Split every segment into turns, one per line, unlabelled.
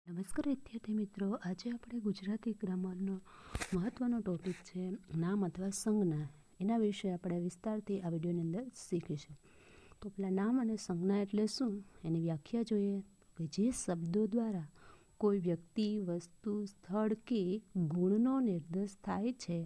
નમસ્કાર વિદ્યાર્થી મિત્રો, આજે આપણે ગુજરાતી ગ્રામરનો મહત્વનો ટોપિક છે નામ અથવા સંજ્ઞા. એના વિશે આપણે વિસ્તારથી આ વિડીયોની અંદર શીખીશું. તો પેલા નામ અને સંજ્ઞા એટલે શું એની વ્યાખ્યા જોઈએ કે જે શબ્દો દ્વારા કોઈ વ્યક્તિ, વસ્તુ, સ્થળ કે ગુણનો નિર્દેશ થાય છે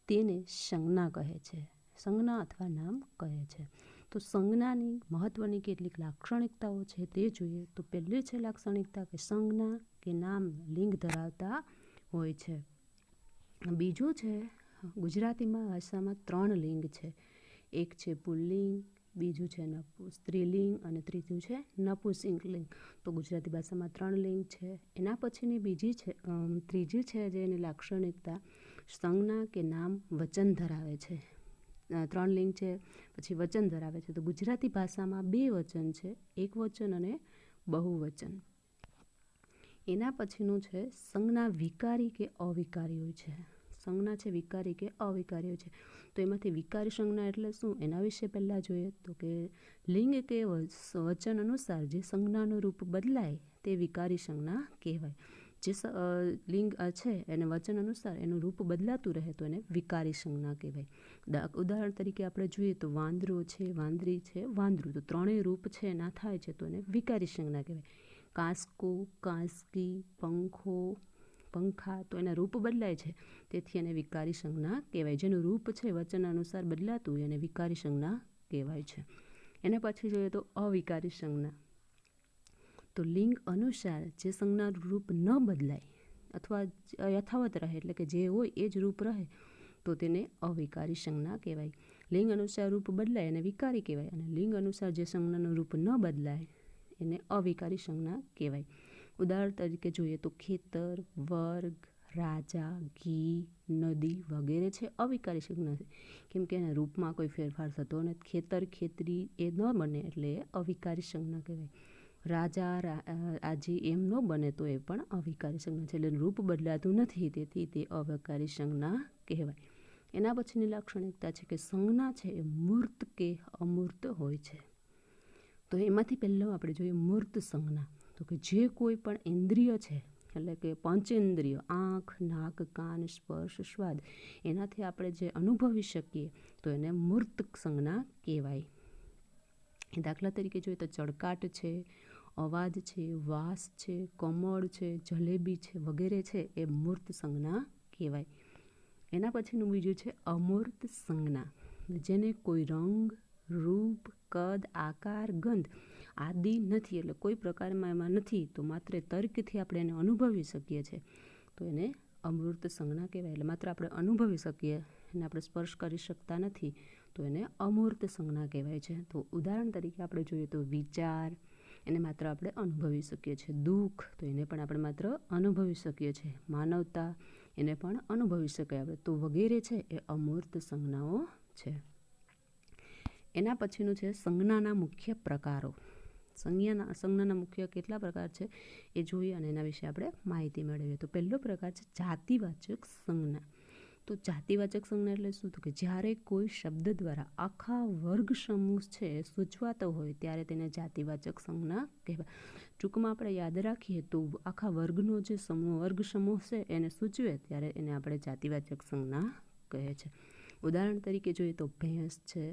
તેને સંજ્ઞા કહે છે. સંજ્ઞા અથવા નામ કહે છે. તો સંજ્ઞાની મહત્વની કેટલીક લાક્ષણિકતાઓ છે તે જોઈએ. તો પહેલી છે લાક્ષણિકતા કે સંજ્ઞા કે નામ લિંગ ધરાવતા હોય છે. બીજું છે ગુજરાતીમાં ભાષામાં 3 લિંગ છે. એક છે પુલ્લિંગ, બીજું છે સ્ત્રીલિંગ અને ત્રીજું છે નપુંસકલિંગ. તો ગુજરાતી ભાષામાં 3 લિંગ છે. એના પછીની ત્રીજી છે જે એની લાક્ષણિકતા સંજ્ઞા કે નામ વચન ધરાવે છે. 3 લિંગ છે, પછી વચન ધરાવે છે. તો ગુજરાતી ભાષામાં 2 વચન છે, એક વચન અને બહુવચન. એના પછીનું છે સંજ્ઞા વિકારી કે અવિકારી હોય છે. સંજ્ઞા છે વિકારી કે અવિકારી હોય છે. તો એમાંથી વિકારી સંજ્ઞા એટલે શું એના વિશે પહેલાં જોઈએ. તો કે લિંગ કે વચન અનુસાર જે સંજ્ઞાનું રૂપ બદલાય તે વિકારી સંજ્ઞા કહેવાય. જે લિંગ છે એને વચન અનુસાર એનું રૂપ બદલાતું રહે તો એને વિકારી સંજ્ઞા કહેવાય. ઉદાહરણ તરીકે આપણે જોઈએ તો વાંદરો છે, વાંદરી છે, વાંદરું. તો 3 રૂપ છે એના થાય છે તો એને વિકારી સંજ્ઞા કહેવાય. કાંસકો, કાંસકી, પંખો, પંખા. તો એના રૂપ બદલાય છે તેથી એને વિકારી સંજ્ઞા કહેવાય. જેનું રૂપ છે વચન અનુસાર બદલાતું એને વિકારી સંજ્ઞા કહેવાય છે. એના પછી જોઈએ તો અવિકારી સંજ્ઞા. તો લિંગ અનુસાર જે સંજ્ઞાનું રૂપ ન બદલાય અથવા યથાવત રહે એટલે કે જે હોય એ જ રૂપ રહે તો તેને અવિકારી સંજ્ઞા કહેવાય. લિંગ અનુસાર રૂપ બદલાય એને વિકારી કહેવાય અને લિંગ અનુસાર જે સંજ્ઞાનું રૂપ ન બદલાય એને અવિકારી સંજ્ઞા કહેવાય. ઉદાહરણ તરીકે જોઈએ તો ખેતર, વર્ગ, રાજા, ઘી, નદી વગેરે છે અવિકારી સંજ્ઞા છે. કેમ કે એના રૂપમાં કોઈ ફેરફાર થતો નથી. ખેતર, ખેતરી એ ન બને એટલે એ અવિકારી સંજ્ઞા કહેવાય. રાજા, આજી એમ ન બને તો એ પણ અવિકારી સંજ્ઞા છે. એટલે રૂપ બદલાતું નથી તેથી તે અવિકારી સંજ્ઞા કહેવાય. એના પછીની લાક્ષણિકતા છે કે સંજ્ઞા છે એ મૂર્ત કે અમૂર્ત હોય છે. તો એમાંથી પહેલાં આપણે જોઈએ મૂર્ત સંજ્ઞા. તો કે જે કોઈ પણ ઇન્દ્રિય છે એટલે કે પંચેન્દ્રિય આંખ, નાક, કાન, સ્પર્શ, સ્વાદ એનાથી આપણે જે અનુભવી શકીએ તો એને મૂર્ત સંજ્ઞા કહેવાય. દાખલા તરીકે જોઈએ તો ચળકાટ છે, અવાજ છે, વાસ છે, કમળ છે, જલેબી છે વગેરે છે એ મૂર્ત સંજ્ઞા કહેવાય. એના પછીનું બીજું છે અમૂર્ત સંજ્ઞા. જેને કોઈ રંગ, રૂપ, કદ, આકાર, ગંધ આદિ નથી એટલે કોઈ પ્રકારમાં એમાં નથી તો માત્ર તર્કથી આપણે એને અનુભવી શકીએ છીએ તો એને અમૂર્ત સંજ્ઞા કહેવાય. એટલે માત્ર આપણે અનુભવી શકીએ એને આપણે સ્પર્શ કરી શકતા નથી તો એને અમૂર્ત સંજ્ઞા કહેવાય છે. તો ઉદાહરણ તરીકે આપણે જોઈએ તો વિચાર એને માત્ર આપણે અનુભવી શકીએ છીએ. દુઃખ તો એને પણ આપણે માત્ર અનુભવી શકીએ છીએ. માનવતા એને પણ અનુભવી શકાય આપણે. તો વગેરે છે એ અમૂર્ત સંજ્ઞાઓ છે. એના પછીનું છે સંજ્ઞાના મુખ્ય પ્રકારો. સંજ્ઞાના મુખ્ય કેટલા પ્રકાર છે એ જોઈએ અને એના વિશે આપણે માહિતી મેળવીએ. તો પહેલો પ્રકાર છે જાતિવાચક સંજ્ઞા. તો જાતિવાચક સંજ્ઞા એટલે શું? તો કે જ્યારે કોઈ શબ્દ દ્વારા આખા વર્ગ સમૂહ છે સૂચવાતો હોય ત્યારે તેને જાતિવાચક સંજ્ઞા કહેવાય. ટૂંકમાં આપણે યાદ રાખીએ તો આખા વર્ગનો જે વર્ગ સમૂહ છે એને સૂચવે ત્યારે એને આપણે જાતિવાચક સંજ્ઞા કહે છે. ઉદાહરણ તરીકે જોઈએ તો ભેંસ છે,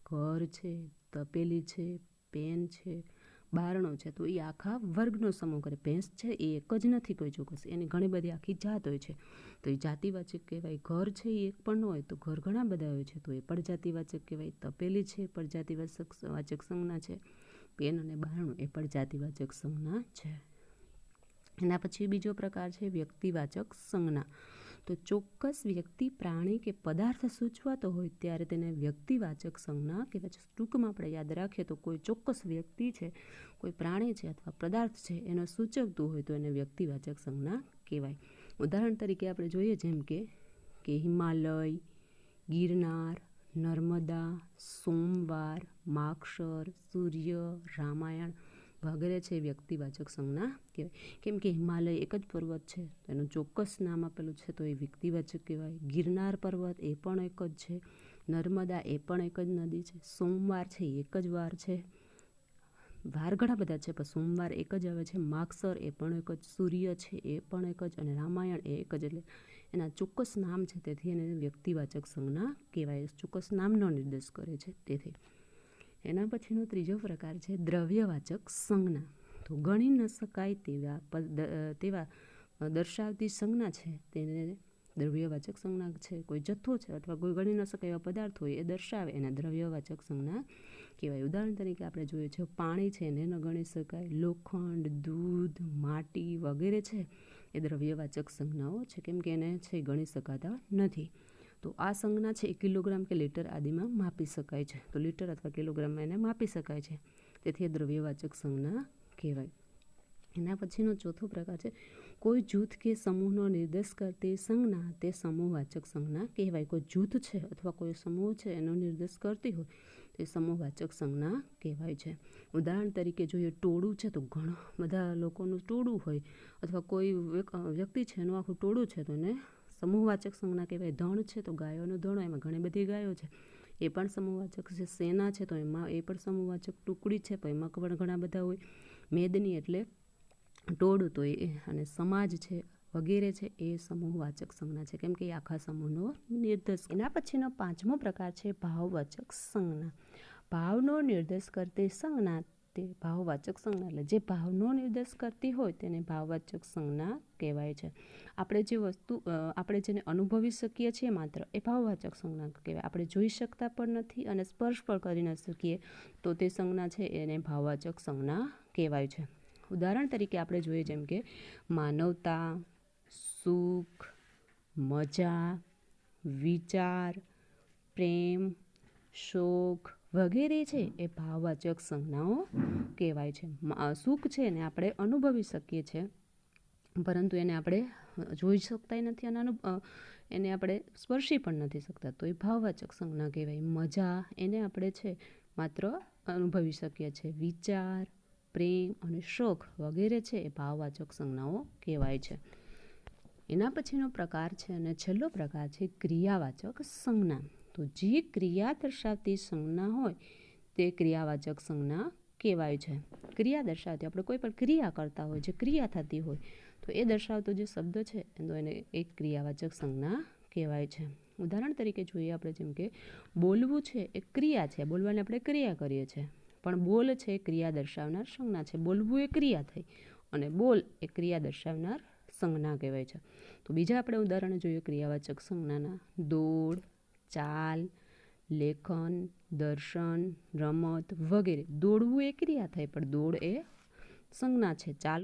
ઘર છે, તપેલી છે, પેન છે, બારણો છે. તો એ આખા વર્ગનો સમૂહ કરે. ભેંસ છે એ એક જ નથી કોઈ ચોક્કસ, એની ઘણી બધી આખી જાત હોય છે તો એ જાતિવાચક કહેવાય. ઘર છે એ એક પણ ન હોય તો ઘર ઘણા બધા હોય છે તો એ પણ જાતિવાચક કહેવાય. તપેલી છે એ પણ જાતિવાચક સંજ્ઞા છે. પેન અને બારણું એ પણ જાતિવાચક સંજ્ઞા છે. એના પછી બીજો પ્રકાર છે વ્યક્તિવાચક સંજ્ઞા. તો ચોક્કસ વ્યક્તિ, પ્રાણી કે પદાર્થ સૂચવાતો હોય ત્યારે તેને વ્યક્તિવાચક સંજ્ઞા કહેવાય છે. ટૂંકમાં આપણે યાદ રાખીએ તો કોઈ ચોક્કસ વ્યક્તિ છે, કોઈ પ્રાણી છે અથવા પદાર્થ છે એનો સૂચવતું હોય તો એને વ્યક્તિવાચક સંજ્ઞા કહેવાય. ઉદાહરણ તરીકે આપણે જોઈએ જેમ કે હિમાલય, ગિરનાર, નર્મદા, સોમવાર, માગશર, સૂર્ય, રામાયણ વગેરે છે વ્યક્તિવાચક સંજ્ઞા કહેવાય. કેમ કે હિમાલય એક જ પર્વત છે તો એનું ચોક્કસ નામ આપેલું છે તો એ વ્યક્તિવાચક કહેવાય. ગિરનાર પર્વત એ પણ એક જ છે. નર્મદા એ પણ એક જ નદી છે. સોમવાર છે એ એક જ વાર છે. વાર ઘણા બધા છે, પણ સોમવાર એક જ આવે છે, માગસર એ પણ એક જ, સૂર્ય છે એ પણ એક જ, અને રામાયણ એ એક જ. એટલે એના ચોક્કસ નામ છે, તેથી એને વ્યક્તિવાચક સંજ્ઞા કહેવાય. ચોક્કસ નામનો નિર્દેશ કરે છે તેથી. એના પછીનો ત્રીજો પ્રકાર છે દ્રવ્યવાચક સંજ્ઞા. તો ગણી ન શકાય તેવા દર્શાવતી સંજ્ઞા છે તેને દ્રવ્યવાચક સંજ્ઞા છે. કોઈ જથ્થો છે અથવા કોઈ ગણી ન શકાય એવા પદાર્થ હોય એ દર્શાવે એને દ્રવ્યવાચક સંજ્ઞા કહેવાય. ઉદાહરણ તરીકે આપણે જોઈએ છે પાણી છે એને ન ગણી શકાય, લોખંડ, દૂધ, માટી વગેરે છે એ દ્રવ્યવાચક સંજ્ઞાઓ છે, કેમ કે એને છે ગણી શકાતા નથી. તો આ સંજ્ઞા છે એ કિલોગ્રામ કે લીટર આદિમાં માપી શકાય છે. તો લીટર અથવા કિલોગ્રામમાં એને માપી શકાય છે, તેથી એ દ્રવ્યવાચક સંજ્ઞા કહેવાય. એના પછીનો ચોથો પ્રકાર છે કોઈ જૂથ કે સમૂહનો નિર્દેશ કરતી સંજ્ઞા તે સમૂહવાચક સંજ્ઞા કહેવાય. કોઈ જૂથ છે અથવા કોઈ સમૂહ છે એનો નિર્દેશ કરતી હોય તે સમૂહવાચક સંજ્ઞા કહેવાય છે. ઉદાહરણ તરીકે જોઈએ ટોળું છે તો ઘણા બધા લોકોનું ટોળું હોય, અથવા કોઈ વ્યક્તિ છે એનું આખું ટોળું છે તો એને સમૂહવાચક સંજ્ઞા કહેવાય. ધણ છે તો ગાયોનું ધણ, એમાં ઘણી બધી ગાયો છે એ પણ સમૂહવાચક છે. સેના છે તો એમાં એ પણ સમૂહવાચક. ટુકડી છે તો એમાં પણ ઘણા બધા હોય. મેદની એટલે ટોળું તો એ, અને સમાજ છે વગેરે છે એ સમૂહવાચક સંજ્ઞા છે, કેમ કે એ આખા સમૂહનો નિર્દેશ. એના પછીનો પાંચમો પ્રકાર છે ભાવવાચક સંજ્ઞા. ભાવનો નિર્દેશ કરતી સંજ્ઞા તે ભાવવાચક સંજ્ઞા. એટલે જે ભાવનો નિર્દેશ કરતી હોય તેને ભાવવાચક સંજ્ઞા કહેવાય છે. આપણે જે વસ્તુ આપણે જેને અનુભવી શકીએ છીએ માત્ર એ ભાવવાચક સંજ્ઞા કહેવાય. આપણે જોઈ શકતા પણ નથી અને સ્પર્શ પણ કરી ન શકીએ તો તે સંજ્ઞા છે એને ભાવવાચક સંજ્ઞા કહેવાય છે. ઉદાહરણ તરીકે આપણે જોઈએ જેમ કે માનવતા, સુખ, મજા, વિચાર, પ્રેમ, શોક વગેરે છે એ ભાવવાચક સંજ્ઞાઓ કહેવાય છે. સુખ છે એને આપણે અનુભવી શકીએ છીએ, પરંતુ એને આપણે જોઈ શકતા નથી અને એને આપણે સ્પર્શી પણ નથી શકતા, તો એ ભાવવાચક સંજ્ઞા કહેવાય. મજા એને આપણે છે માત્ર અનુભવી શકીએ છીએ. વિચાર, પ્રેમ અને શોખ વગેરે છે એ ભાવવાચક સંજ્ઞાઓ કહેવાય છે. એના પછીનો પ્રકાર છે અને છેલ્લો પ્રકાર છે ક્રિયાવાચક સંજ્ઞા. તો જે ક્રિયા દર્શાવતી સંજ્ઞા હોય તે ક્રિયાવાચક સંજ્ઞા કહેવાય છે. ક્રિયા દર્શાવતી, આપણે કોઈ પણ ક્રિયા કરતા હોય, જે ક્રિયા થતી હોય તો એ દર્શાવતો જે શબ્દ છે તો એને એક ક્રિયાવાચક સંજ્ઞા કહેવાય છે. ઉદાહરણ તરીકે જોઈએ આપણે જેમ કે બોલવું છે એ ક્રિયા છે, બોલવાની આપણે ક્રિયા કરીએ છીએ, પણ બોલ છે ક્રિયા દર્શાવનાર સંજ્ઞા છે. બોલવું એ ક્રિયા થઈ અને બોલ એ ક્રિયા દર્શાવનાર સંજ્ઞા કહેવાય છે. તો બીજા આપણે ઉદાહરણ જોઈએ ક્રિયાવાચક સંજ્ઞાના. દોડ, ચાલ, લેખન, દર્શન, રમત વગેરે. દોડવું એ ક્રિયા થાય પણ દોડ એ સંજ્ઞા છે. ચાલ